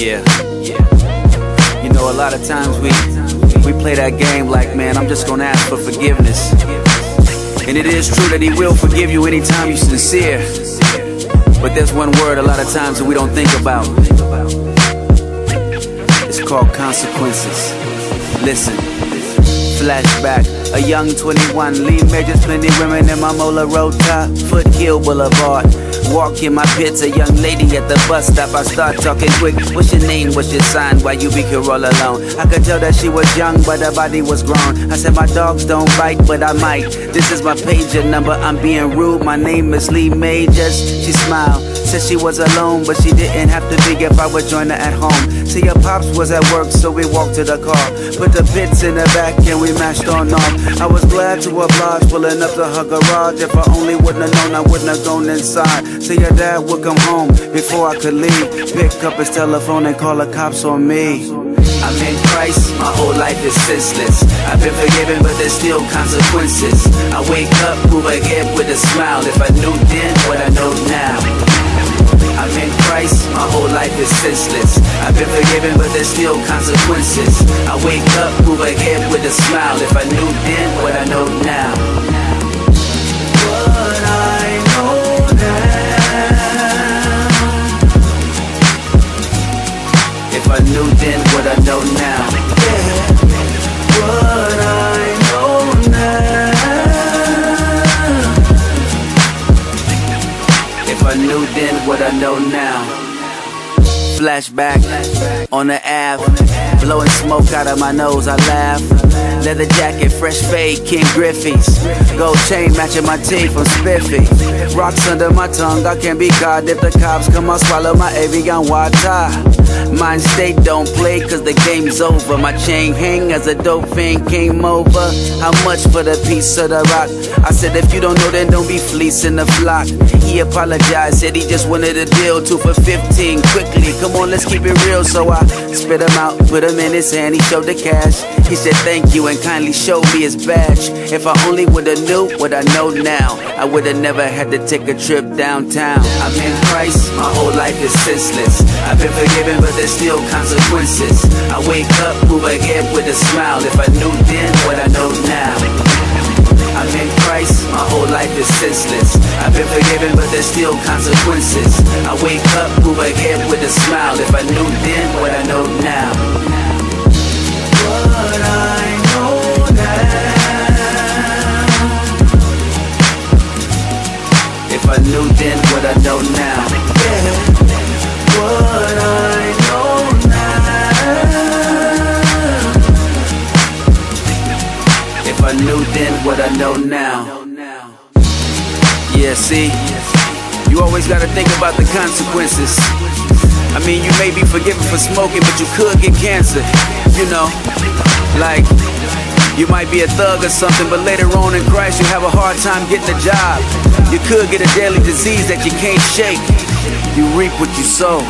Yeah. You know, a lot of times we play that game like, man, I'm just gonna ask for forgiveness. And it is true that He will forgive you anytime you're sincere. But there's one word a lot of times that we don't think about. It's called consequences. Listen. Flashback, a young 21, lead majors, plenty women in my Mola Road top, Foothill Boulevard. Walk in my pits, a young lady at the bus stop. I start talking quick, what's your name, what's your sign, why you be here all alone? I could tell that she was young, but her body was grown. I said my dogs don't bite, but I might. This is my pager number, I'm being rude, my name is Lee Majors. She smiled, said she was alone, but she didn't have to be if I would join her at home. See, her pops was at work, so we walked to the car, put the pits in the back and we mashed on off. I was glad to oblige, pulling up to her garage. If I only wouldn't have known, I wouldn't have gone inside. See, her dad would come home before I could leave, pick up his telephone and call the cops on me. I'm in Christ, my whole life is senseless. I've been forgiven, but there's still consequences. I wake up, move ahead with a smile. If I knew then what I know now. I'm in Christ, my whole life is senseless. I've been forgiven, but there's still consequences. I wake up, move ahead with a smile. If I knew then what I know now. What I know now. If I knew then what I know now. Yeah. What I know now. If I knew then what I know now. Flashback on the Ave, blowing smoke out of my nose, I laugh. Leather jacket, fresh fade, King Griffey's. Gold chain matching my teeth from Spiffy. Rocks under my tongue, I can't be caught. If the cops come, I'll swallow my Avion water. Mind state don't play cause the game's over. My chain hang as a dope fiend came over. How much for the piece of the rock? I said if you don't know then don't be fleecing the flock. He apologized, said he just wanted a deal, 2 for 15, quickly, come on let's keep it real. So I spit him out, put him in his hand, he showed the cash. He said thank you and kindly showed me his badge. If I only would've knew what I know now, I would've never had to take a trip downtown. I'm in Christ, my whole life is senseless. I've been forgiven but there's still consequences. I wake up, move ahead with a smile. If I knew then what I know now. I'm in Christ, my whole life is senseless. I've been forgiven but there's still consequences. I wake up, move ahead with a smile. If I knew then what I know now. What I know now. If I knew then what I know now. Yeah. What I know now. If I knew then what I know now. Yeah, see, you always gotta think about the consequences. I mean, you may be forgiven for smoking, but you could get cancer, you know. Like, you might be a thug or something, but later on in Christ you have a hard time getting a job. You could get a deadly disease that you can't shake. You reap what you sow.